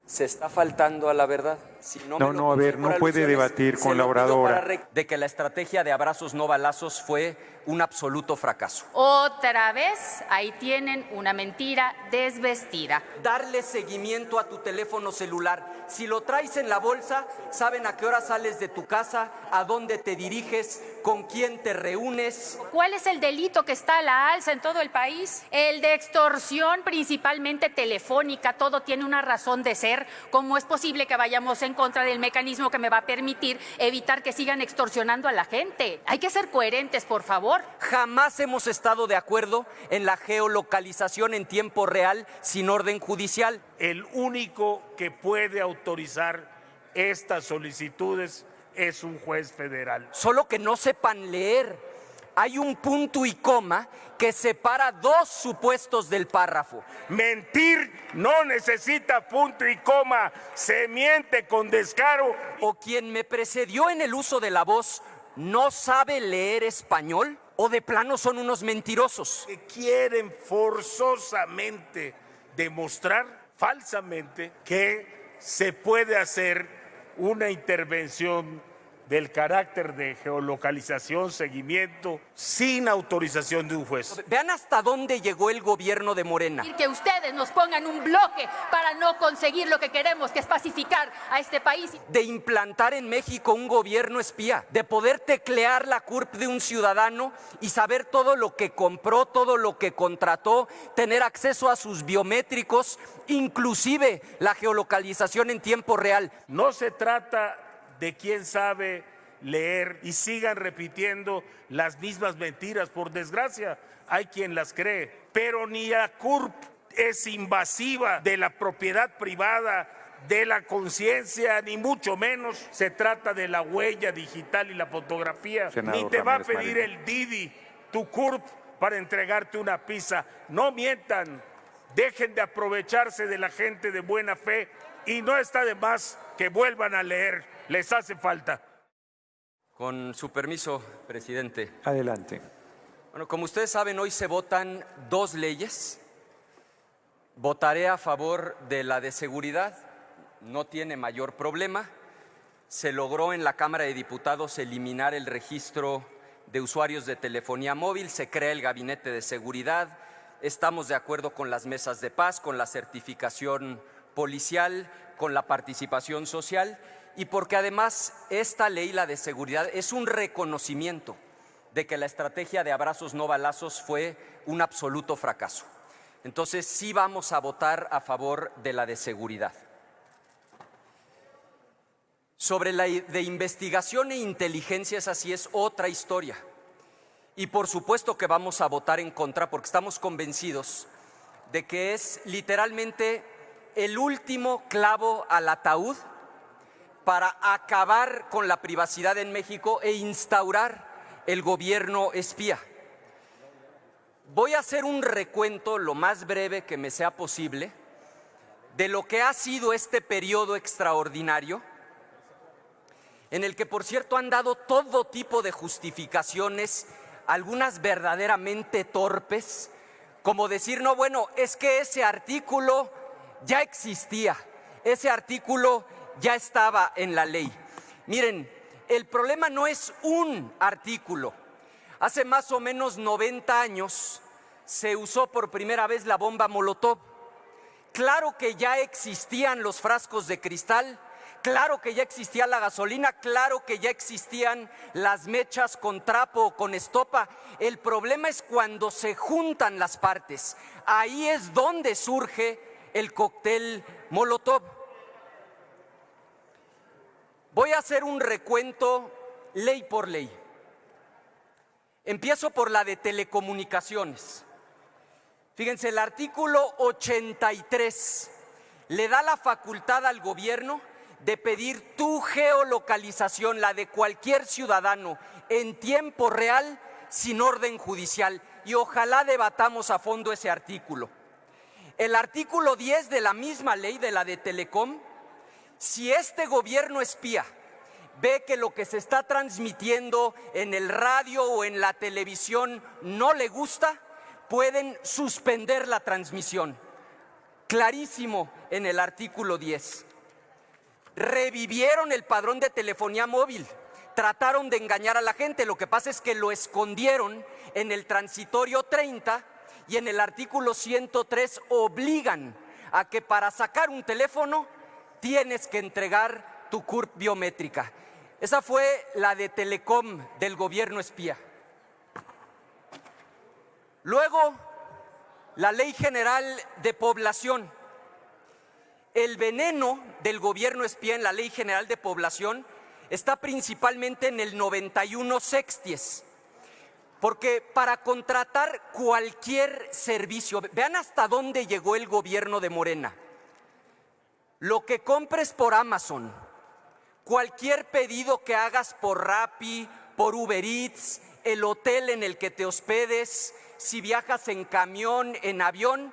Se está faltando a la verdad. Si no, a ver, no puede debatir con la oradora. De que la estrategia de abrazos no balazos fue un absoluto fracaso. Otra vez, ahí tienen una mentira desvestida. Darle seguimiento a tu teléfono celular. Si lo traes en la bolsa, saben a qué hora sales de tu casa, a dónde te diriges, con quién te reúnes. ¿Cuál es el delito que está a la alza en todo el país? El de extorsión, principalmente telefónica. Todo tiene una razón de ser. ¿Cómo es posible que vayamos en contra del mecanismo que me va a permitir evitar que sigan extorsionando a la gente? Hay que ser coherentes, por favor. Jamás hemos estado de acuerdo en la geolocalización en tiempo real sin orden judicial. El único que puede autorizar estas solicitudes es un juez federal. Solo que no sepan leer. Hay un punto y coma que separa dos supuestos del párrafo. Mentir no necesita punto y coma, se miente con descaro. ¿O quien me precedió en el uso de la voz no sabe leer español? ¿O de plano son unos mentirosos? Que quieren forzosamente demostrar falsamente que se puede hacer una intervención del carácter de geolocalización, seguimiento, sin autorización de un juez. Vean hasta dónde llegó el gobierno de Morena. Que ustedes nos pongan un bloque para no conseguir lo que queremos, que es pacificar a este país. De implantar en México un gobierno espía, de poder teclear la CURP de un ciudadano y saber todo lo que compró, todo lo que contrató, tener acceso a sus biométricos, inclusive la geolocalización en tiempo real. No se trata de quién sabe leer y sigan repitiendo las mismas mentiras. Por desgracia, hay quien las cree. Pero ni la CURP es invasiva de la propiedad privada, de la conciencia, ni mucho menos. Se trata de la huella digital y la fotografía. Senador Ni te va a Ramírez pedir Marín. el Didi, tu CURP, para entregarte una pizza. No mientan. Dejen de aprovecharse de la gente de buena fe y no está de más que vuelvan a leer. Les hace falta. Con su permiso, presidente. Adelante. Bueno, como ustedes saben, hoy se votan dos leyes. Votaré a favor de la de seguridad, no tiene mayor problema. Se logró en la Cámara de Diputados eliminar el registro de usuarios de telefonía móvil, se crea el gabinete de seguridad, estamos de acuerdo con las mesas de paz, con la certificación policial, con la participación social y porque además esta ley, la de seguridad, es un reconocimiento de que la estrategia de abrazos no balazos fue un absoluto fracaso. Entonces sí vamos a votar a favor de la de seguridad. Sobre la de investigación e inteligencia, esa sí es otra historia. Y por supuesto que vamos a votar en contra porque estamos convencidos de que es literalmente el último clavo al ataúd para acabar con la privacidad en México e instaurar el gobierno espía. Voy a hacer un recuento lo más breve que me sea posible de lo que ha sido este periodo extraordinario, en el que, por cierto, han dado todo tipo de justificaciones, algunas verdaderamente torpes, como decir, no, bueno, es que ese artículo ya existía, ese artículo ya estaba en la ley. Miren, el problema no es un artículo. Hace más o menos 90 años se usó por primera vez la bomba Molotov. Claro que ya existían los frascos de cristal, claro que ya existía la gasolina, claro que ya existían las mechas con trapo o con estopa. El problema es cuando se juntan las partes. Ahí es donde surge el cóctel Molotov. Voy a hacer un recuento ley por ley. Empiezo por la de telecomunicaciones. Fíjense, el artículo 83 le da la facultad al gobierno de pedir tu geolocalización, la de cualquier ciudadano, en tiempo real, sin orden judicial. Y ojalá debatamos a fondo ese artículo. El artículo 10 de la misma ley, de la de Telecom, si este gobierno espía ve que lo que se está transmitiendo en el radio o en la televisión no le gusta, pueden suspender la transmisión. clarísimo en el artículo 10. Revivieron el padrón de telefonía móvil, trataron de engañar a la gente, lo que pasa es que lo escondieron en el transitorio 30 y en el artículo 103 obligan a que para sacar un teléfono tienes que entregar tu CURP biométrica. Esa fue la de Telecom del gobierno espía. Luego, la Ley General de Población. El veneno del gobierno espía en la Ley General de Población está principalmente en el 91 sexties, porque para contratar cualquier servicio, vean hasta dónde llegó el gobierno de Morena. Lo que compres por Amazon, cualquier pedido que hagas por Rappi, por Uber Eats, el hotel en el que te hospedes, si viajas en camión, en avión,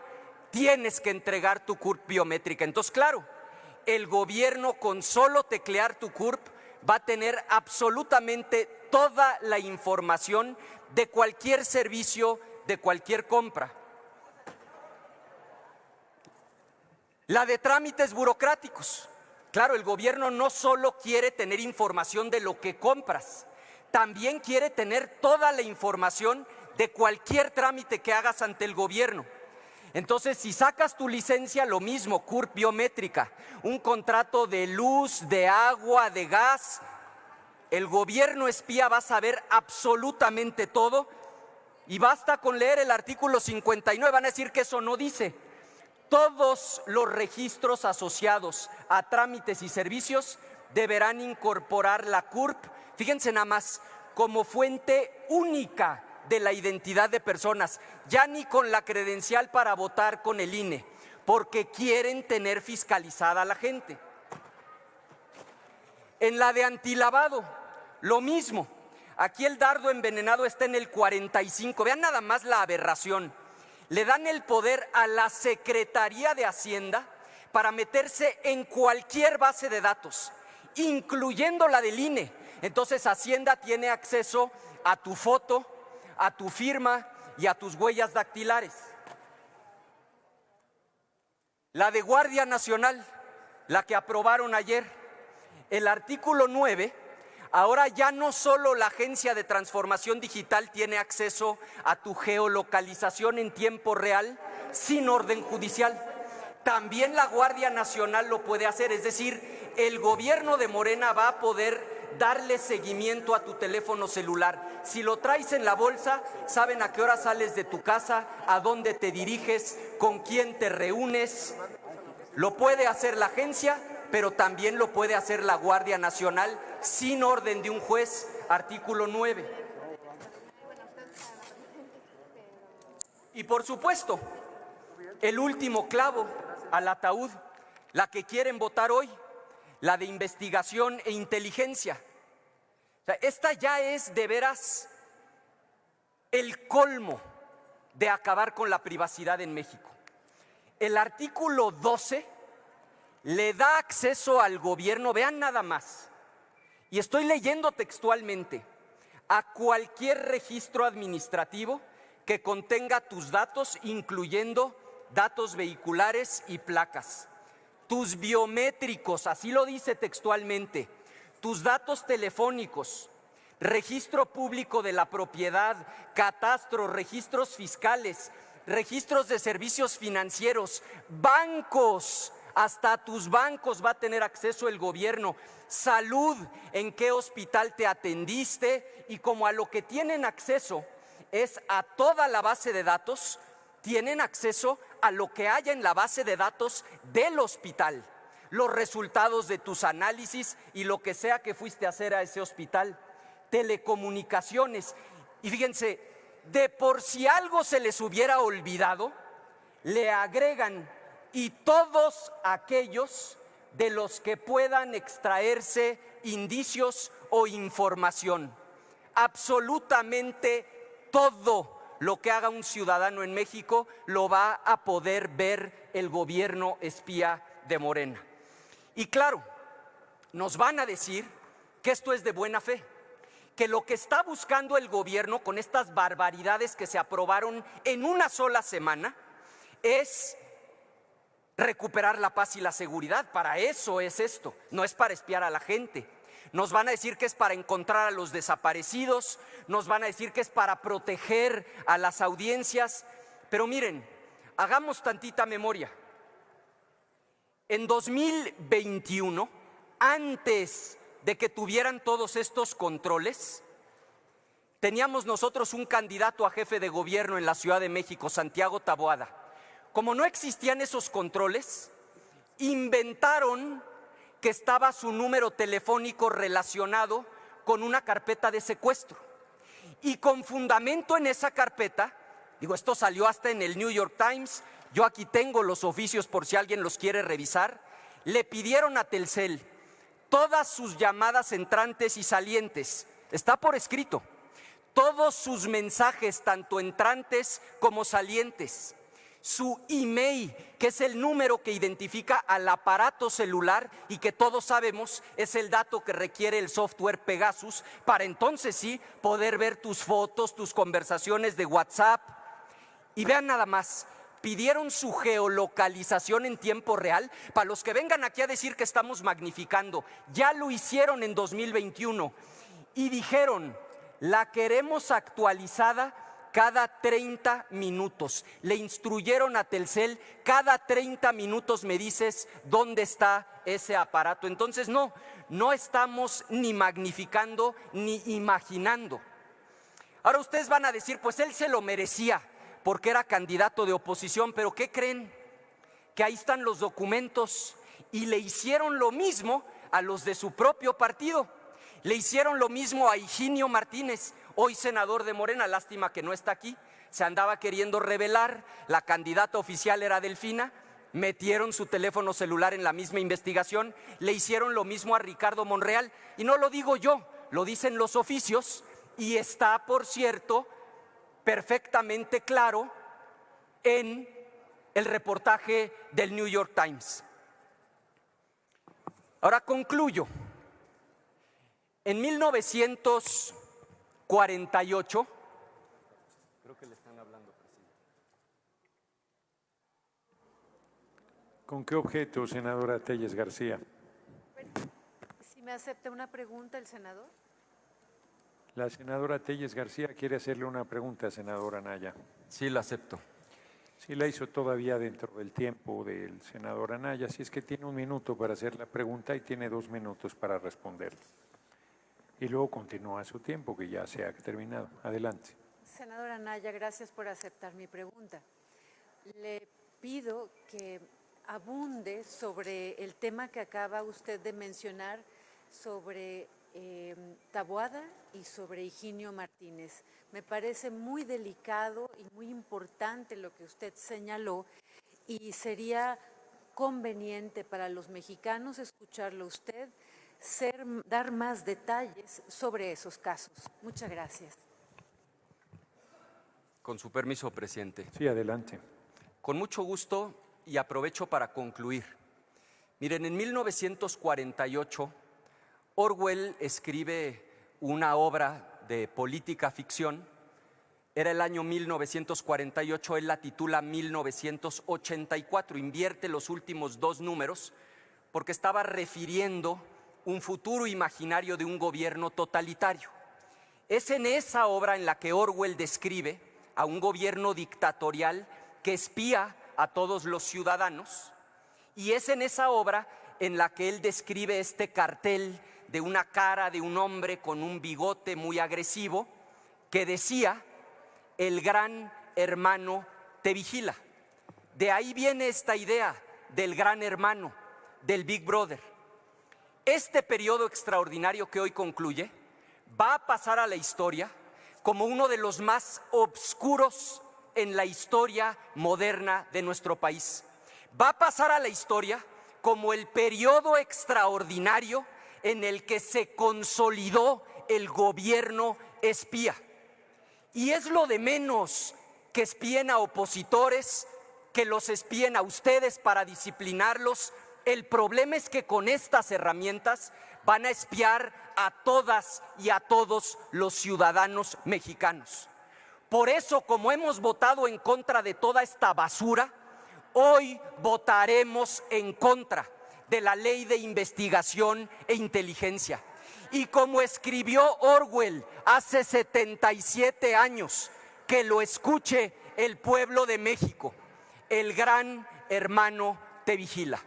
tienes que entregar tu CURP biométrica. Entonces, claro, el gobierno con solo teclear tu CURP va a tener absolutamente toda la información de cualquier servicio, de cualquier compra. La de trámites burocráticos. Claro, el gobierno no solo quiere tener información de lo que compras, también quiere tener toda la información de cualquier trámite que hagas ante el gobierno. Entonces, si sacas tu licencia, lo mismo, CURP biométrica, un contrato de luz, de agua, de gas, el gobierno espía va a saber absolutamente todo y basta con leer el artículo 59, van a decir que eso no dice. Todos los registros asociados a trámites y servicios deberán incorporar la CURP, fíjense nada más, como fuente única de la identidad de personas, ya ni con la credencial para votar con el INE, porque quieren tener fiscalizada a la gente. En la de antilavado, lo mismo. Aquí el dardo envenenado está en el 45. Vean nada más la aberración. Le dan el poder a la Secretaría de Hacienda para meterse en cualquier base de datos, incluyendo la del INE. Entonces Hacienda tiene acceso a tu foto, a tu firma y a tus huellas dactilares. La de Guardia Nacional, la que aprobaron ayer, el artículo 9, ahora ya no solo la Agencia de Transformación Digital tiene acceso a tu geolocalización en tiempo real sin orden judicial, también la Guardia Nacional lo puede hacer, es decir, el gobierno de Morena va a poder darle seguimiento a tu teléfono celular. Si lo traes en la bolsa, saben a qué hora sales de tu casa, a dónde te diriges, con quién te reúnes. Lo puede hacer la agencia, pero también lo puede hacer la Guardia Nacional sin orden de un juez, artículo 9. Y por supuesto, el último clavo al ataúd, la que quieren votar hoy, la de investigación e inteligencia. O sea, esta ya es de veras el colmo de acabar con la privacidad en México. El artículo 12 le da acceso al gobierno, vean nada más, y estoy leyendo textualmente, a cualquier registro administrativo que contenga tus datos, incluyendo datos vehiculares y placas. Tus biométricos, así lo dice textualmente, tus datos telefónicos, registro público de la propiedad, catastro, registros fiscales, registros de servicios financieros, bancos, hasta tus bancos va a tener acceso el gobierno, salud, en qué hospital te atendiste, y como a lo que tienen acceso es a toda la base de datos, tienen acceso a lo que haya en la base de datos del hospital, los resultados de tus análisis y lo que sea que fuiste a hacer a ese hospital, telecomunicaciones. Y fíjense, de por si algo se les hubiera olvidado, le agregan y todos aquellos de los que puedan extraerse indicios o información. Absolutamente todo lo que haga un ciudadano en México lo va a poder ver el gobierno espía de Morena. Y claro, nos van a decir que esto es de buena fe, que lo que está buscando el gobierno con estas barbaridades que se aprobaron en una sola semana es recuperar la paz y la seguridad. Para eso es esto, no es para espiar a la gente. Nos van a decir que es para encontrar a los desaparecidos, nos van a decir que es para proteger a las audiencias. Pero miren, hagamos tantita memoria. En 2021, antes de que tuvieran todos estos controles, teníamos nosotros un candidato a jefe de gobierno en la Ciudad de México, Santiago Taboada. Como no existían esos controles, inventaron que estaba su número telefónico relacionado con una carpeta de secuestro. Y con fundamento en esa carpeta, digo, esto salió hasta en el New York Times, yo aquí tengo los oficios por si alguien los quiere revisar, le pidieron a Telcel todas sus llamadas entrantes y salientes, está por escrito, todos sus mensajes, tanto entrantes como salientes, su email, que es el número que identifica al aparato celular y que todos sabemos es el dato que requiere el software Pegasus para entonces sí poder ver tus fotos, tus conversaciones de WhatsApp. Y vean nada más, pidieron su geolocalización en tiempo real. Para los que vengan aquí a decir que estamos magnificando, ya lo hicieron en 2021 y dijeron, la queremos actualizada cada 30 minutos. Le instruyeron a Telcel, cada 30 minutos me dices dónde está ese aparato. Entonces no estamos ni magnificando ni imaginando. Ahora ustedes van a decir, pues él se lo merecía porque era candidato de oposición, pero ¿qué creen? Que ahí están los documentos y le hicieron lo mismo a los de su propio partido. Le hicieron lo mismo a Higinio Martínez, hoy senador de Morena, lástima que no está aquí, se andaba queriendo revelar, la candidata oficial era Delfina, metieron su teléfono celular en la misma investigación, le hicieron lo mismo a Ricardo Monreal, y no lo digo yo, lo dicen los oficios, y está, por cierto, perfectamente claro en el reportaje del New York Times. Ahora concluyo. En 1948, creo que le están hablando, presidente. ¿Con qué objeto, senadora Telles García? Si me acepta una pregunta el senador. La senadora Telles García quiere hacerle una pregunta, senadora Anaya. Sí, la acepto. Sí, la hizo todavía dentro del tiempo del senador Anaya, así es que tiene 1 minuto para hacer la pregunta y tiene 2 minutos para responder. Y luego continúa su tiempo, que ya se ha terminado. Adelante. Senadora Anaya, gracias por aceptar mi pregunta. Le pido que abunde sobre el tema que acaba usted de mencionar sobre Taboada y sobre Higinio Martínez. Me parece muy delicado y muy importante lo que usted señaló y sería conveniente para los mexicanos escucharlo usted, dar más detalles sobre esos casos. Muchas gracias. Con su permiso, presidente. Sí, adelante. Con mucho gusto y aprovecho para concluir. Miren, en 1948, Orwell escribe una obra de política ficción. Era el año 1948, él la titula 1984, invierte los últimos 2 números porque estaba refiriendo un futuro imaginario de un gobierno totalitario. Es en esa obra en la que Orwell describe a un gobierno dictatorial que espía a todos los ciudadanos, y es en esa obra en la que él describe este cartel de una cara de un hombre con un bigote muy agresivo que decía: el gran hermano te vigila. De ahí viene esta idea del gran hermano, del Big Brother. Este periodo extraordinario que hoy concluye va a pasar a la historia como uno de los más oscuros en la historia moderna de nuestro país. Va a pasar a la historia como el periodo extraordinario en el que se consolidó el gobierno espía. Y es lo de menos que espíen a opositores, que los espíen a ustedes para disciplinarlos. El problema es que con estas herramientas van a espiar a todas y a todos los ciudadanos mexicanos. Por eso, como hemos votado en contra de toda esta basura, Hoy votaremos en contra de la Ley de Investigación e Inteligencia. Y como escribió Orwell hace 77 años, que lo escuche el pueblo de México, el gran hermano te vigila.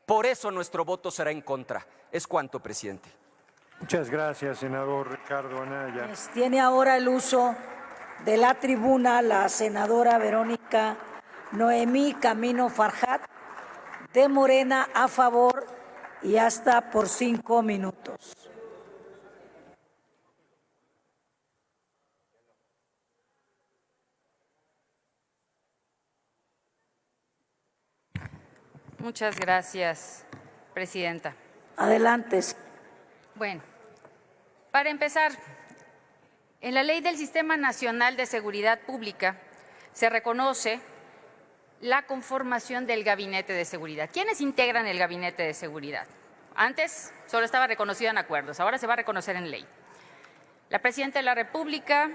Por eso nuestro voto será en contra. Es cuanto, presidente. Muchas gracias, senador Ricardo Anaya. Tiene ahora el uso de la tribuna la senadora Verónica Noemí Camino Farjat, de Morena, a favor y hasta por 5 minutos. Muchas gracias, presidenta. Adelante. Bueno, para empezar, en la Ley del Sistema Nacional de Seguridad Pública se reconoce la conformación del Gabinete de Seguridad. ¿Quiénes integran el Gabinete de Seguridad? Antes solo estaba reconocido en acuerdos, ahora se va a reconocer en ley. La Presidenta de la República,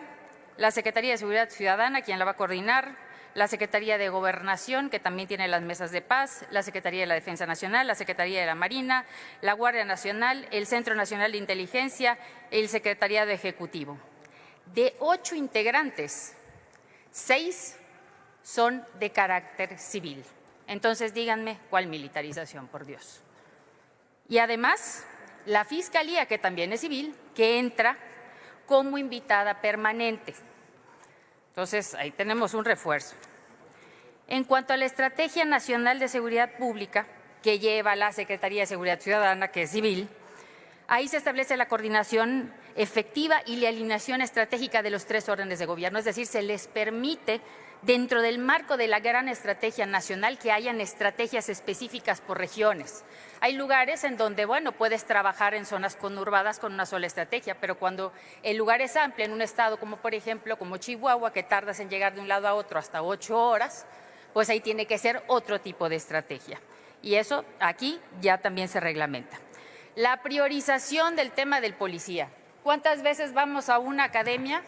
la Secretaría de Seguridad Ciudadana, quien la va a coordinar, la Secretaría de Gobernación, que también tiene las mesas de paz, la Secretaría de la Defensa Nacional, la Secretaría de la Marina, la Guardia Nacional, el Centro Nacional de Inteligencia, el Secretariado Ejecutivo. De 8 integrantes, 6 son de carácter civil. Entonces, díganme, ¿cuál militarización, por Dios? Y además, la Fiscalía, que también es civil, que entra como invitada permanente. Entonces, ahí tenemos un refuerzo. En cuanto a la Estrategia Nacional de Seguridad Pública, que lleva la Secretaría de Seguridad Ciudadana, que es civil, ahí se establece la coordinación efectiva y la alineación estratégica de los 3 órdenes de gobierno, es decir, se les permite, dentro del marco de la gran estrategia nacional, que hayan estrategias específicas por regiones. Hay lugares en donde, bueno, puedes trabajar en zonas conurbadas con una sola estrategia, pero cuando el lugar es amplio en un estado como, por ejemplo, como Chihuahua, que tardas en llegar de un lado a otro hasta 8 horas, pues ahí tiene que ser otro tipo de estrategia. Y eso aquí ya también se reglamenta. La priorización del tema del policía. ¿Cuántas veces vamos a una academia?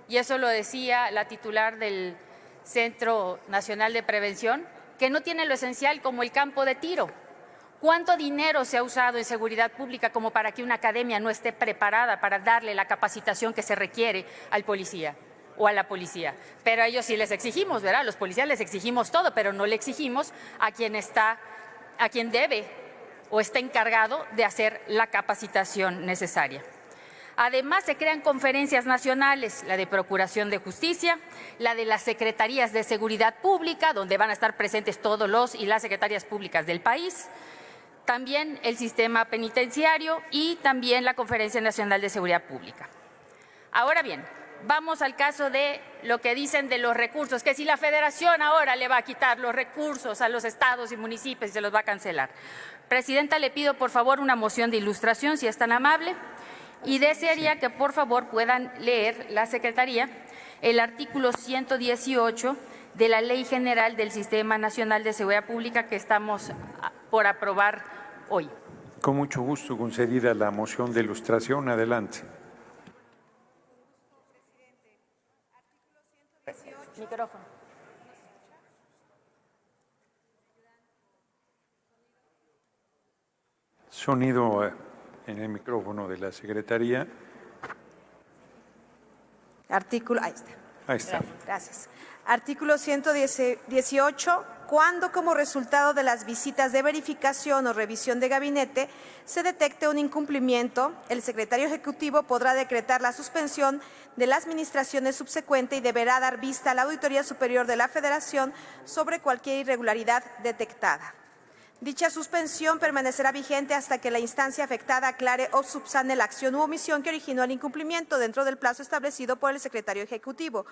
Y eso lo decía la titular del Centro Nacional de Prevención, que no tiene lo esencial como el campo de tiro. ¿Cuánto dinero se ha usado en seguridad pública como para que una academia no esté preparada para darle la capacitación que se requiere al policía o a la policía? Pero a ellos sí les exigimos, ¿verdad? A los policías les exigimos todo, pero no le exigimos a quien debe o está encargado de hacer la capacitación necesaria. Además, se crean conferencias nacionales, la de Procuración de Justicia, la de las Secretarías de Seguridad Pública, donde van a estar presentes todos los y las secretarias públicas del país, también el sistema penitenciario y también la Conferencia Nacional de Seguridad Pública. Ahora bien, vamos al caso de lo que dicen de los recursos, que si la Federación ahora le va a quitar los recursos a los estados y municipios y se los va a cancelar. Presidenta, le pido por favor una moción de ilustración, si es tan amable. Y desearía que por favor puedan leer la Secretaría el artículo 118 de la Ley General del Sistema Nacional de Seguridad Pública que estamos por aprobar hoy. Con mucho gusto, concedida la moción de ilustración. Adelante. Micrófono. Sonido en el micrófono de la Secretaría. Artículo, ahí está. Ahí está. Gracias. Artículo 118. Cuando como resultado de las visitas de verificación o revisión de gabinete se detecte un incumplimiento, el secretario ejecutivo podrá decretar la suspensión de la administración subsecuente y deberá dar vista a la Auditoría Superior de la Federación sobre cualquier irregularidad detectada. Dicha suspensión permanecerá vigente hasta que la instancia afectada aclare o subsane la acción u omisión que originó el incumplimiento dentro del plazo establecido por el secretario ejecutivo.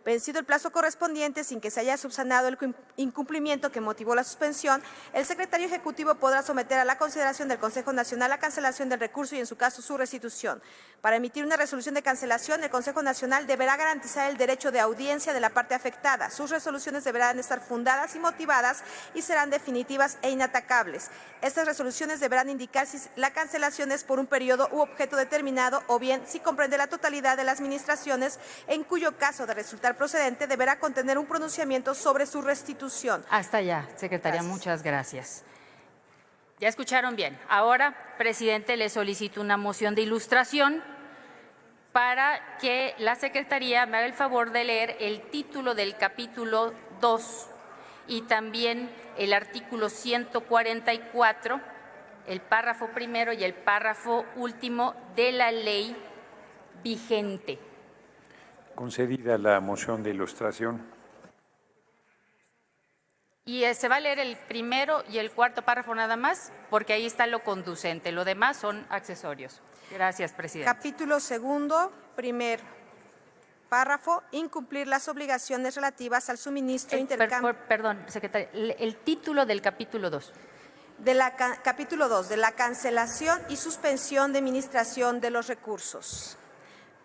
Vencido el plazo correspondiente sin que se haya subsanado el incumplimiento que motivó la suspensión, el secretario ejecutivo podrá someter a la consideración del Consejo Nacional la cancelación del recurso y en su caso su restitución. Para emitir una resolución de cancelación, el Consejo Nacional deberá garantizar el derecho de audiencia de la parte afectada. Sus resoluciones deberán estar fundadas y motivadas y serán definitivas e inatrasables. inatacables. Estas resoluciones deberán indicar si la cancelación es por un periodo u objeto determinado o bien si comprende la totalidad de las administraciones, en cuyo caso de resultar procedente deberá contener un pronunciamiento sobre su restitución. Hasta allá, secretaria, Gracias. muchas gracias. Ya escucharon bien. Ahora, presidente, le solicito una moción de ilustración para que la secretaría me haga el favor de leer el título del capítulo 2 y también el artículo 144, el párrafo primero y el párrafo último de la ley vigente. Concedida la moción de ilustración. Y se va a leer el primero y el cuarto párrafo nada más, porque ahí está lo conducente. Lo demás son accesorios. Gracias, presidente. Capítulo segundo, primer párrafo, incumplir las obligaciones relativas al suministro, intercambio. Perdón, secretaria, el título del capítulo 2. Capítulo 2, de la cancelación y suspensión de administración de los recursos.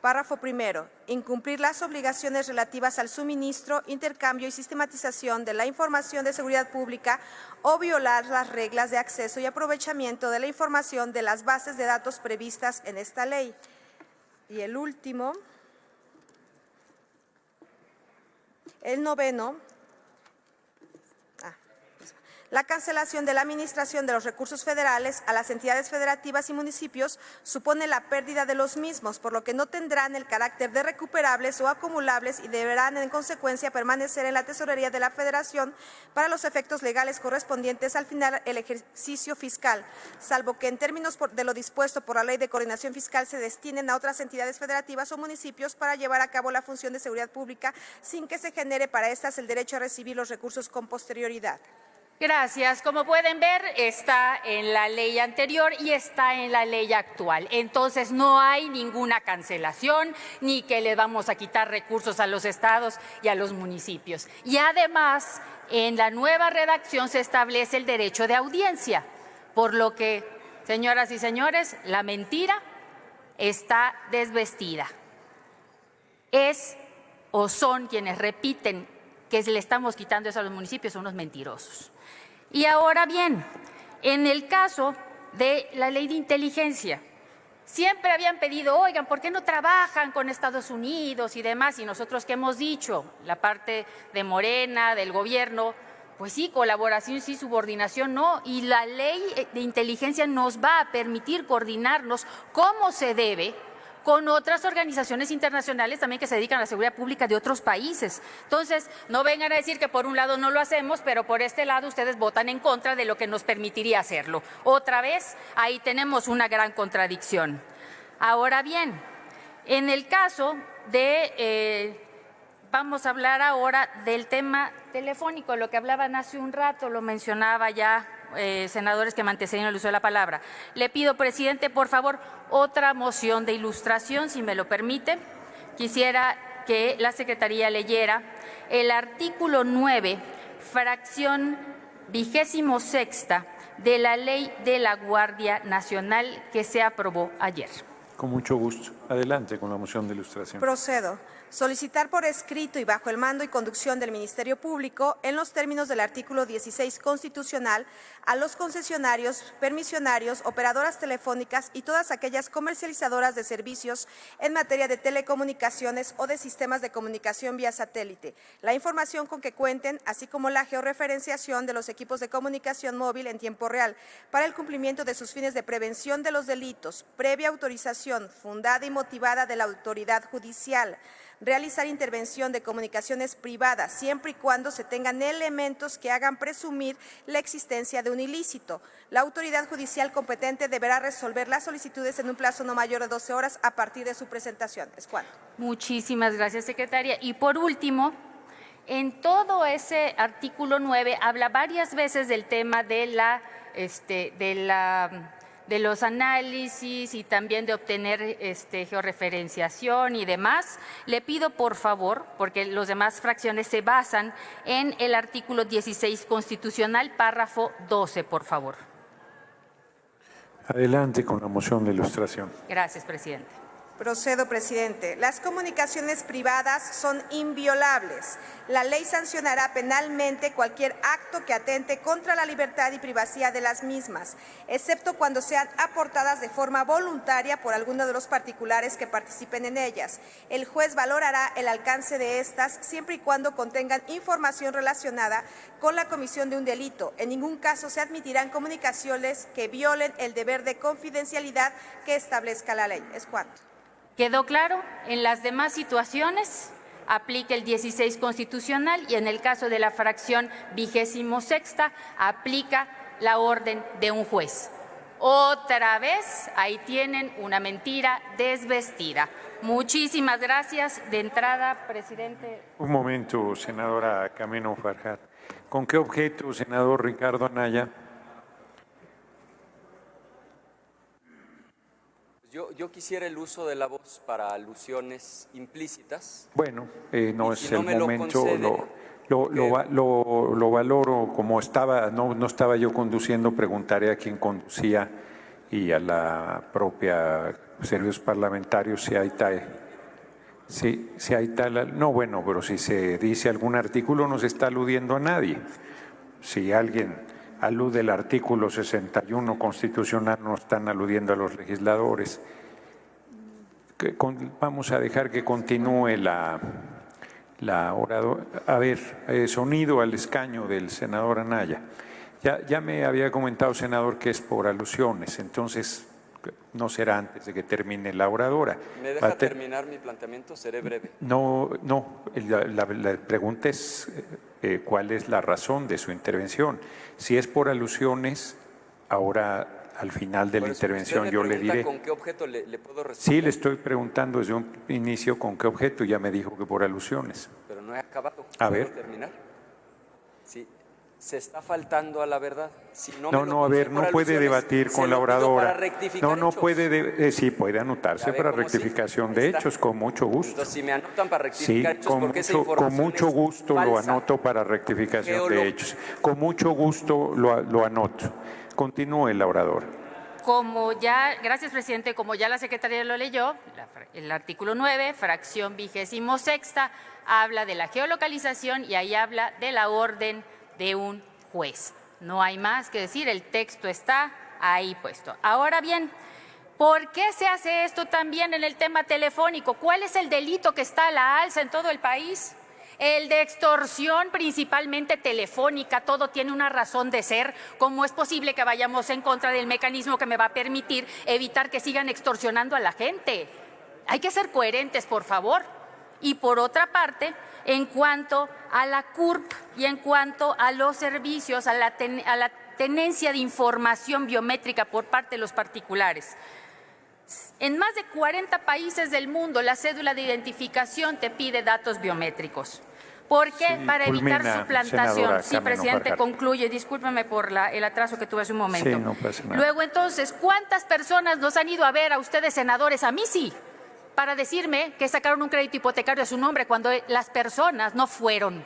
Párrafo primero, incumplir las obligaciones relativas al suministro, intercambio y sistematización de la información de seguridad pública o violar las reglas de acceso y aprovechamiento de la información de las bases de datos previstas en esta ley. Y el último, el noveno, la cancelación de la administración de los recursos federales a las entidades federativas y municipios supone la pérdida de los mismos, por lo que no tendrán el carácter de recuperables o acumulables y deberán en consecuencia permanecer en la tesorería de la Federación para los efectos legales correspondientes al final el ejercicio fiscal, salvo que en términos de lo dispuesto por la Ley de Coordinación Fiscal se destinen a otras entidades federativas o municipios para llevar a cabo la función de seguridad pública sin que se genere para estas el derecho a recibir los recursos con posterioridad. Gracias. Como pueden ver, está en la ley anterior y está en la ley actual. Entonces, no hay ninguna cancelación ni que le vamos a quitar recursos a los estados y a los municipios. Y además, en la nueva redacción se establece el derecho de audiencia, por lo que, señoras y señores, la mentira está desvestida. Es o son quienes repiten que le estamos quitando eso a los municipios, son unos mentirosos. Y ahora bien, en el caso de la ley de inteligencia, siempre habían pedido, oigan, ¿por qué no trabajan con Estados Unidos y demás? Y nosotros, ¿qué hemos dicho? La parte de Morena, del gobierno, pues sí, colaboración sí, subordinación no. Y la ley de inteligencia nos va a permitir coordinarnos como se debe con otras organizaciones internacionales también que se dedican a la seguridad pública de otros países. Entonces, no vengan a decir que por un lado no lo hacemos, pero por este lado ustedes votan en contra de lo que nos permitiría hacerlo. Otra vez, ahí tenemos una gran contradicción. Ahora bien, en el caso de, vamos a hablar ahora del tema telefónico, lo que hablaban hace un rato, lo mencionaba ya senadores que me antecedieron el uso de la palabra. Le pido, presidente, por favor, otra moción de ilustración, si me lo permite. Quisiera que la secretaría leyera el artículo 9, fracción 26ª de la Ley de la Guardia Nacional que se aprobó ayer. Con mucho gusto. Adelante con la moción de ilustración. Procedo. Solicitar por escrito y bajo el mando y conducción del Ministerio Público, en los términos del artículo 16 constitucional, a los concesionarios, permisionarios, operadoras telefónicas y todas aquellas comercializadoras de servicios en materia de telecomunicaciones o de sistemas de comunicación vía satélite, la información con que cuenten, así como la georreferenciación de los equipos de comunicación móvil en tiempo real, para el cumplimiento de sus fines de prevención de los delitos, previa autorización fundada y motivada de la autoridad judicial, realizar intervención de comunicaciones privadas, siempre y cuando se tengan elementos que hagan presumir la existencia de un ilícito. La autoridad judicial competente deberá resolver las solicitudes en un plazo no mayor de 12 horas a partir de su presentación. Es cuanto. Muchísimas gracias, secretaria. Y por último, en todo ese artículo 9 habla varias veces del tema de los análisis y también de obtener georreferenciación y demás. Le pido, por favor, porque las demás fracciones se basan en el artículo 16 constitucional, párrafo 12, por favor. Adelante con la moción de ilustración. Gracias, presidente. Procedo, presidente. Las comunicaciones privadas son inviolables. La ley sancionará penalmente cualquier acto que atente contra la libertad y privacidad de las mismas, excepto cuando sean aportadas de forma voluntaria por alguno de los particulares que participen en ellas. El juez valorará el alcance de estas siempre y cuando contengan información relacionada con la comisión de un delito. En ningún caso se admitirán comunicaciones que violen el deber de confidencialidad que establezca la ley. Es cuanto. ¿Quedó claro? En las demás situaciones aplica el 16 constitucional y en el caso de la fracción 26ª aplica la orden de un juez. Otra vez, ahí tienen una mentira desvestida. Muchísimas gracias. De entrada, presidente. Un momento, senadora Camino Farjat. ¿Con qué objeto, senador Ricardo Anaya? Yo quisiera el uso de la voz para alusiones implícitas. Bueno, no Y es si no el me lo momento, concede, lo valoro como estaba, no estaba yo conduciendo, preguntaré a quien conducía y a la propia servicios parlamentarios si hay tal, no, bueno, pero si se dice algún artículo no se está aludiendo a nadie. Si alguien alude al artículo 61 constitucional, no están aludiendo a los legisladores. Vamos a dejar que continúe la oradora. A ver, sonido al escaño del senador Anaya. Ya me había comentado, senador, que es por alusiones, entonces no será antes de que termine la oradora. ¿Me deja terminar mi planteamiento? Seré breve. No, la pregunta es cuál es la razón de su intervención. Si es por alusiones, ahora al final de la intervención yo le diré. ¿Con qué objeto le puedo responder? Sí, le estoy preguntando desde un inicio con qué objeto, ya me dijo que por alusiones. Pero no he acabado. A ¿Puedo ver. terminar? Sí. Se está faltando a la verdad. Si No, a ver, no puede debatir con la oradora. No puede, sí, puede anotarse para rectificación de hechos, con mucho gusto. Entonces, si me anotan para rectificar hechos, porque esa con información mucho es gusto falsa. lo anoto para rectificación de hechos. Con mucho gusto lo anoto. Continúe la oradora. Gracias, presidente, como ya la secretaria lo leyó, el artículo 9, fracción 26ª, habla de la geolocalización y ahí habla de la orden de un juez. No hay más que decir, el texto está ahí puesto. Ahora bien, ¿por qué se hace esto también en el tema telefónico? ¿Cuál es el delito que está a la alza en todo el país? El de extorsión, principalmente telefónica, todo tiene una razón de ser. ¿Cómo es posible que vayamos en contra del mecanismo que me va a permitir evitar que sigan extorsionando a la gente? Hay que ser coherentes, por favor. Y por otra parte, en cuanto a la CURP y en cuanto a los servicios, a la tenencia de información biométrica por parte de los particulares. En más de 40 países del mundo, la cédula de identificación te pide datos biométricos. ¿Por qué? Sí, para evitar culmina, suplantación. senadora Sí, Camino presidente, Farjat. concluye. Discúlpame por el atraso que tuve hace un momento. Sí, no pasa nada. Luego, entonces, ¿cuántas personas nos han ido a ver a ustedes, senadores? A mí sí, para decirme que sacaron un crédito hipotecario a su nombre cuando las personas no fueron.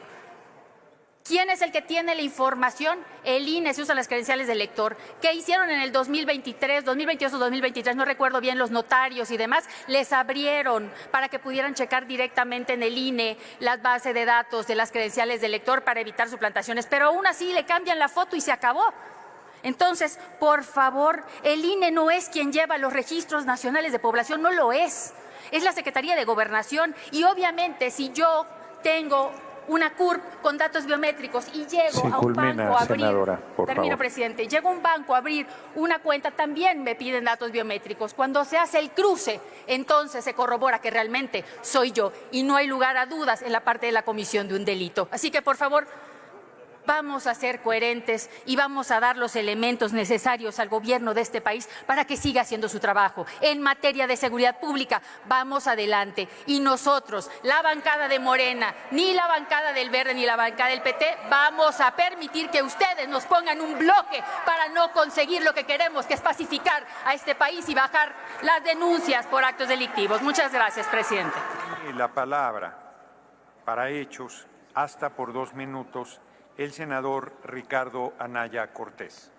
¿Quién es el que tiene la información? El INE, se usan las credenciales del lector. ¿Qué hicieron en el 2023, 2022 o 2023? No recuerdo bien, los notarios y demás. Les abrieron para que pudieran checar directamente en el INE las bases de datos de las credenciales del lector para evitar suplantaciones. Pero aún así le cambian la foto y se acabó. Entonces, por favor, el INE no es quien lleva los registros nacionales de población, no lo es. Es la Secretaría de Gobernación y obviamente si yo tengo una CURP con datos biométricos y llego a un banco a abrir, senadora, por favor. presidente, llego a un banco a abrir una cuenta, también me piden datos biométricos. Cuando se hace el cruce, entonces se corrobora que realmente soy yo y no hay lugar a dudas en la parte de la comisión de un delito. Así que, por favor, vamos a ser coherentes y vamos a dar los elementos necesarios al gobierno de este país para que siga haciendo su trabajo. En materia de seguridad pública, vamos adelante. Y nosotros, la bancada de Morena, ni la bancada del Verde, ni la bancada del PT, vamos a permitir que ustedes nos pongan un bloque para no conseguir lo que queremos, que es pacificar a este país y bajar las denuncias por actos delictivos. Muchas gracias, presidente. Y la palabra para hechos, hasta por 2 minutos, el senador Ricardo Anaya Cortés.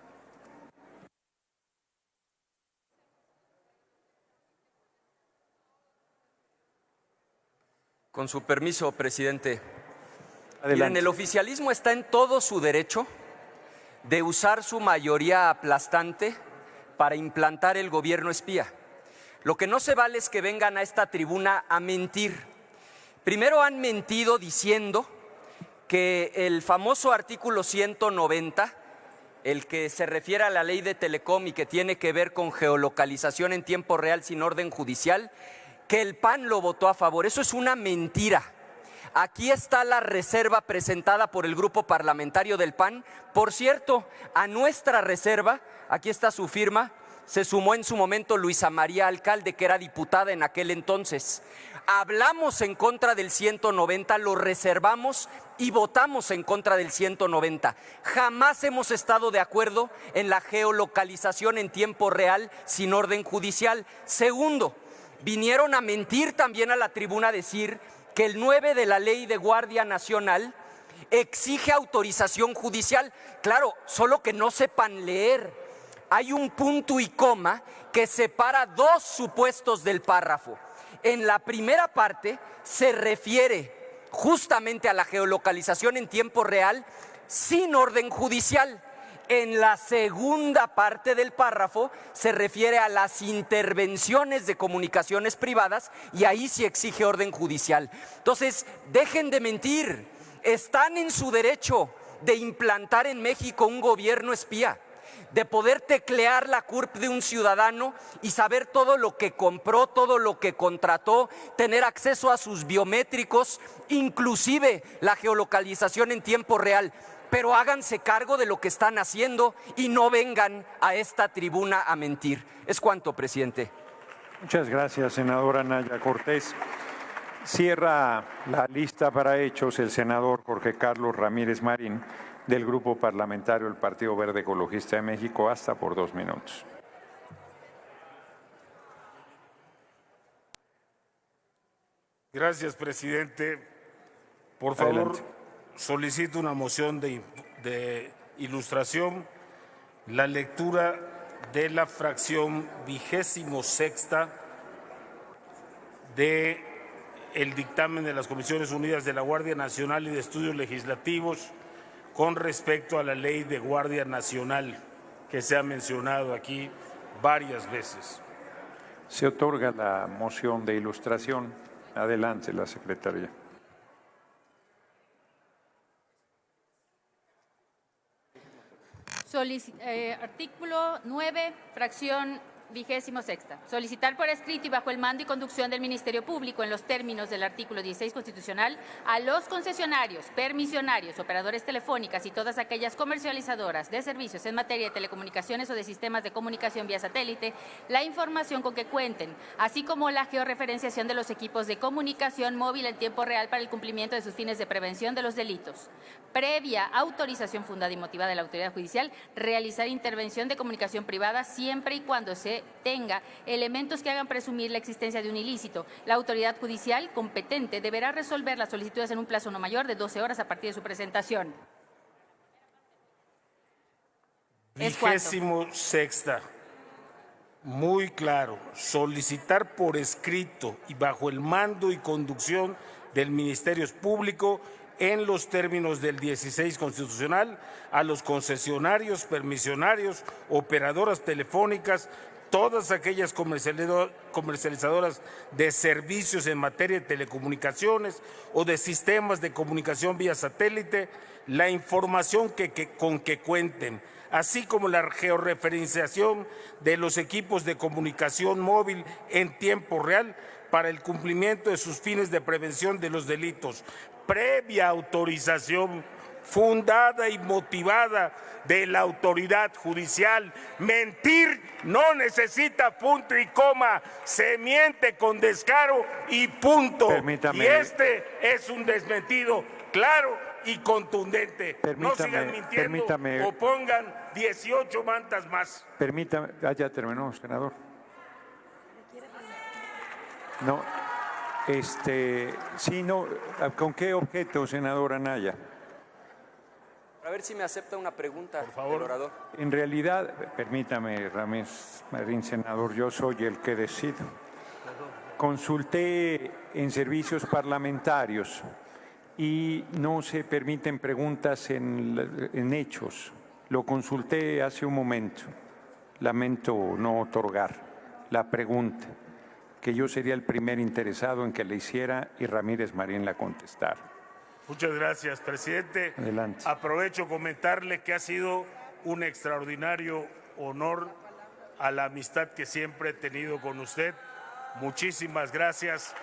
Con su permiso, presidente. Adelante. Miren, el oficialismo está en todo su derecho de usar su mayoría aplastante para implantar el gobierno espía. Lo que no se vale es que vengan a esta tribuna a mentir. Primero han mentido diciendo que el famoso artículo 190, el que se refiere a la ley de Telecom y que tiene que ver con geolocalización en tiempo real sin orden judicial, que el PAN lo votó a favor. Eso es una mentira. Aquí está la reserva presentada por el grupo parlamentario del PAN. Por cierto, a nuestra reserva, aquí está su firma, se sumó en su momento Luisa María Alcalde, que era diputada en aquel entonces. Hablamos en contra del 190, lo reservamos y votamos en contra del 190. Jamás hemos estado de acuerdo en la geolocalización en tiempo real sin orden judicial. Segundo, vinieron a mentir también a la tribuna a decir que el 9 de la Ley de Guardia Nacional exige autorización judicial. Claro, solo que no sepan leer. Hay un punto y coma que separa dos supuestos del párrafo. En la primera parte se refiere justamente a la geolocalización en tiempo real sin orden judicial. En la segunda parte del párrafo se refiere a las intervenciones de comunicaciones privadas y ahí sí exige orden judicial. Entonces, dejen de mentir. Están en su derecho de implantar en México un gobierno espía, de poder teclear la CURP de un ciudadano y saber todo lo que compró, todo lo que contrató, tener acceso a sus biométricos, inclusive la geolocalización en tiempo real. Pero háganse cargo de lo que están haciendo y no vengan a esta tribuna a mentir. Es cuanto, presidente. Muchas gracias, senadora Naya Cortés. Cierra la lista para hechos el senador Jorge Carlos Ramírez Marín, del Grupo Parlamentario del Partido Verde Ecologista de México, hasta por 2 minutos. Gracias, presidente. Por favor, Adelante. solicito una moción de ilustración, la lectura de la fracción 26ª de el dictamen de las Comisiones Unidas de la Guardia Nacional y de Estudios Legislativos con respecto a la Ley de Guardia Nacional, que se ha mencionado aquí varias veces. Se otorga la moción de ilustración. Adelante, la secretaria. Artículo 9, fracción 26ª. Solicitar por escrito y bajo el mando y conducción del Ministerio Público, en los términos del artículo 16 constitucional, a los concesionarios, permisionarios, operadores telefónicas y todas aquellas comercializadoras de servicios en materia de telecomunicaciones o de sistemas de comunicación vía satélite, la información con que cuenten, así como la georreferenciación de los equipos de comunicación móvil en tiempo real para el cumplimiento de sus fines de prevención de los delitos. Previa autorización fundada y motivada de la autoridad judicial, realizar intervención de comunicación privada siempre y cuando se tenga elementos que hagan presumir la existencia de un ilícito. La autoridad judicial competente deberá resolver las solicitudes en un plazo no mayor de 12 horas a partir de su presentación. ¿Es cuánto? 26ª. Muy claro, solicitar por escrito y bajo el mando y conducción del Ministerio Público, en los términos del 16 constitucional, a los concesionarios, permisionarios, operadoras telefónicas, todas aquellas comercializadoras de servicios en materia de telecomunicaciones o de sistemas de comunicación vía satélite, la información con que cuenten, así como la georreferenciación de los equipos de comunicación móvil en tiempo real para el cumplimiento de sus fines de prevención de los delitos, previa autorización fundada y motivada de la autoridad judicial. Mentir no necesita punto y coma, se miente con descaro y punto. Permítame. Y este es un desmentido claro y contundente. No sigan mintiendo permítame. o pongan 18 mantas más. Permítame, ya terminó, senador. No, sí, no, ¿con qué objeto, senadora Naya? A ver si me acepta una pregunta, Por favor. el orador. En realidad, permítame, Ramírez Marín, senador, yo soy el que decido. Consulté en servicios parlamentarios y no se permiten preguntas en hechos. Lo consulté hace un momento. Lamento no otorgar la pregunta, que yo sería el primer interesado en que la hiciera y Ramírez Marín la contestara. Muchas gracias, presidente. Adelante. Aprovecho comentarle que ha sido un extraordinario honor a la amistad que siempre he tenido con usted. Muchísimas gracias.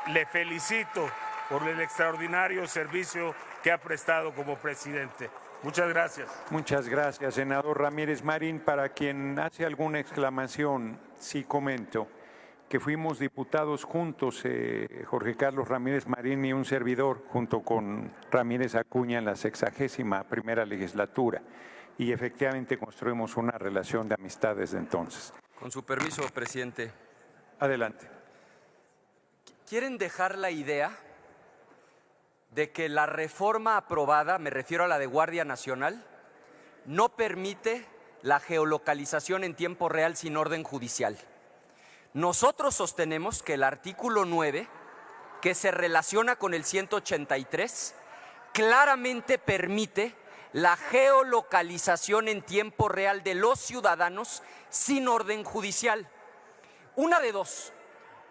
Le felicito por el extraordinario servicio que ha prestado como presidente. Muchas gracias. Muchas gracias, senador Ramírez Marín. Para quien hace alguna exclamación, sí comento que fuimos diputados juntos, Jorge Carlos Ramírez Marín y un servidor, junto con Ramírez Acuña en la 61ª legislatura. Y efectivamente construimos una relación de amistad desde entonces. Con su permiso, presidente. Adelante. ¿Quieren dejar la idea de que la reforma aprobada, me refiero a la de Guardia Nacional, no permite la geolocalización en tiempo real sin orden judicial? Nosotros sostenemos que el artículo 9, que se relaciona con el 183, claramente permite la geolocalización en tiempo real de los ciudadanos sin orden judicial. Una de dos: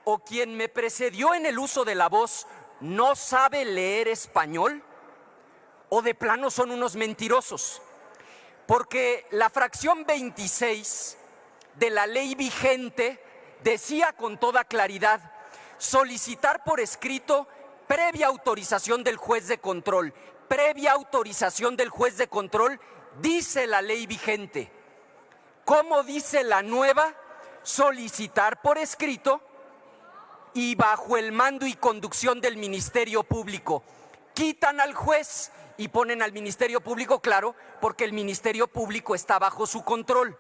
o quien me precedió en el uso de la voz no sabe leer español, o de plano son unos mentirosos. Porque la fracción 26 de la ley vigente decía con toda claridad: solicitar por escrito previa autorización del juez de control. Previa autorización del juez de control, dice la ley vigente. ¿Cómo dice la nueva? Solicitar por escrito y bajo el mando y conducción del Ministerio Público. Quitan al juez y ponen al Ministerio Público, claro, porque el Ministerio Público está bajo su control.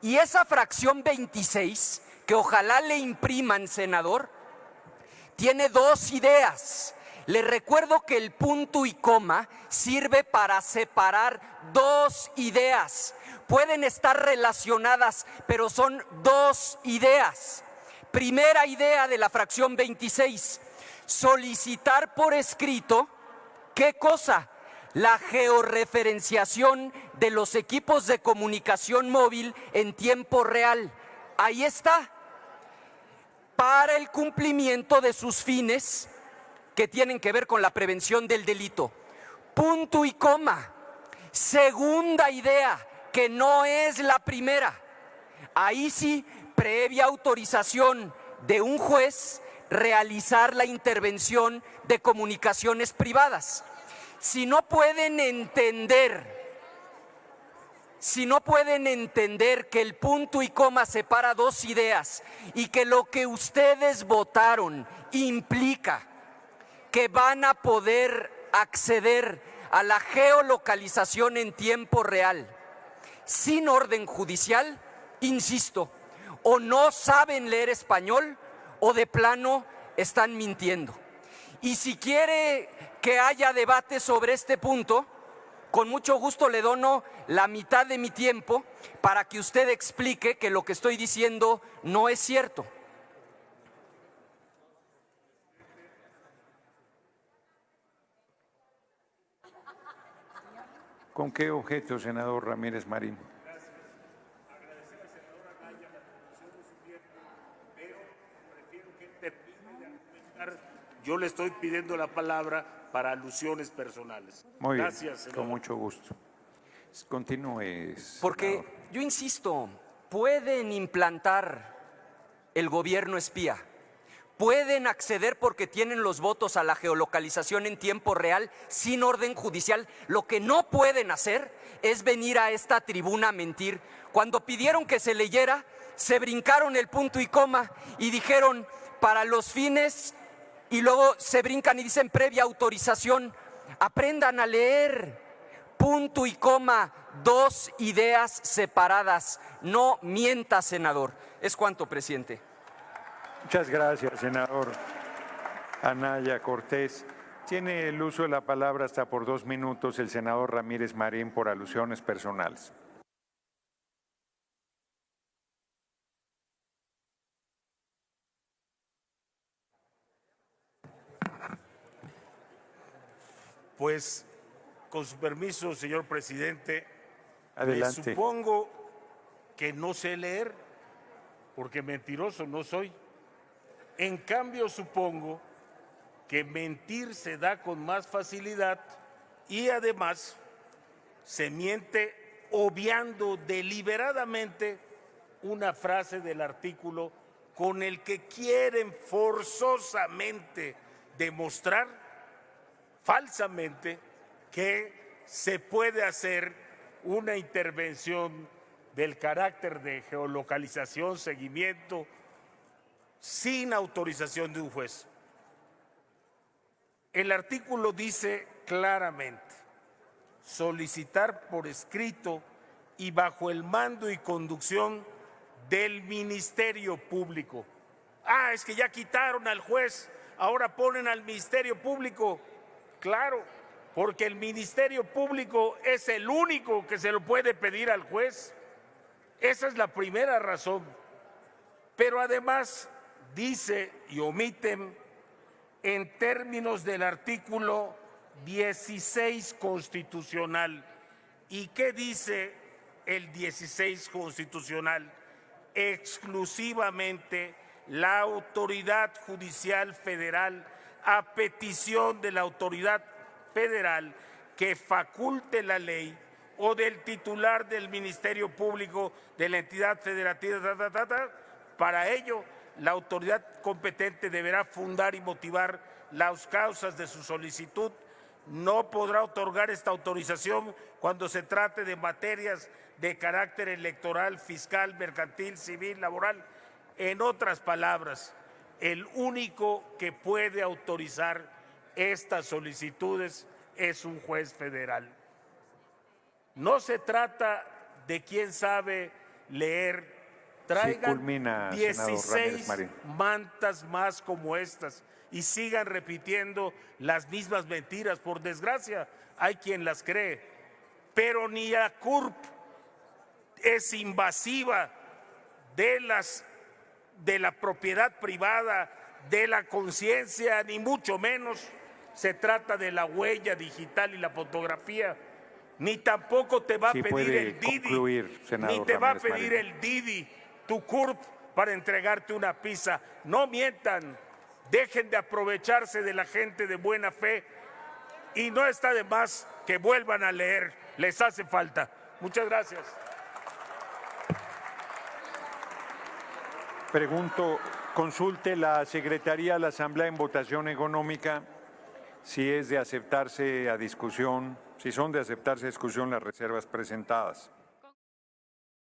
Y esa fracción 26, que ojalá le impriman, senador, tiene dos ideas. Le recuerdo que el punto y coma sirve para separar dos ideas. Pueden estar relacionadas, pero son dos ideas. Primera idea de la fracción 26, solicitar por escrito, ¿qué cosa? La georreferenciación de los equipos de comunicación móvil en tiempo real. Ahí está. Para el cumplimiento de sus fines que tienen que ver con la prevención del delito. Punto y coma. Segunda idea, que no es la primera. Ahí sí, previa autorización de un juez, realizar la intervención de comunicaciones privadas. Si no pueden entender que el punto y coma separa dos ideas y que lo que ustedes votaron implica que van a poder acceder a la geolocalización en tiempo real sin orden judicial, insisto, o no saben leer español o de plano están mintiendo. Y si quiere que haya debate sobre este punto, con mucho gusto le dono la mitad de mi tiempo para que usted explique que lo que estoy diciendo no es cierto. ¿Con qué objeto, senador Ramírez Marín? Yo le estoy pidiendo la palabra para alusiones personales. Muy bien, Gracias, senador. con mucho gusto. Continúe, Porque senador. yo insisto, pueden implantar el gobierno espía, pueden acceder porque tienen los votos a la geolocalización en tiempo real sin orden judicial. Lo que no pueden hacer es venir a esta tribuna a mentir. Cuando pidieron que se leyera, se brincaron el punto y coma y dijeron para los fines, y luego se brincan y dicen previa autorización. Aprendan a leer. Punto y coma, dos ideas separadas. No mienta, senador. Es cuanto, presidente. Muchas gracias, senador Anaya Cortés. Tiene el uso de la palabra hasta por 2 minutos el senador Ramírez Marín por alusiones personales. Pues, con su permiso, señor presidente, Adelante. me supongo que no sé leer, porque mentiroso no soy. En cambio, supongo que mentir se da con más facilidad y además se miente obviando deliberadamente una frase del artículo con el que quieren forzosamente demostrar falsamente que se puede hacer una intervención del carácter de geolocalización, seguimiento, sin autorización de un juez. El artículo dice claramente: solicitar por escrito y bajo el mando y conducción del Ministerio Público. Ah, es que ya quitaron al juez, ahora ponen al Ministerio Público. Claro, porque el Ministerio Público es el único que se lo puede pedir al juez. Esa es la primera razón. Pero además dice y omiten en términos del artículo 16 constitucional. ¿Y qué dice el 16 constitucional? Exclusivamente la autoridad judicial federal, a petición de la autoridad federal que faculte la ley o del titular del Ministerio Público de la entidad federativa, para ello la autoridad competente deberá fundar y motivar las causas de su solicitud. No podrá otorgar esta autorización cuando se trate de materias de carácter electoral, fiscal, mercantil, civil, laboral. En otras palabras, el único que puede autorizar estas solicitudes es un juez federal. No se trata de quién sabe leer. Traigan culmina, 16 mantas más como estas y sigan repitiendo las mismas mentiras. Por desgracia, hay quien las cree. Pero ni la CURP es invasiva de la propiedad privada, de la conciencia, ni mucho menos. Se trata de la huella digital y la fotografía. Ni tampoco te va a pedir el Didi, ni te va a pedir el Didi, tu CURP, para entregarte una pizza. No mientan, dejen de aprovecharse de la gente de buena fe y no está de más que vuelvan a leer, les hace falta. Muchas gracias. Pregunto, consulte la Secretaría de la Asamblea en votación económica si es de aceptarse a discusión, si son de aceptarse a discusión las reservas presentadas.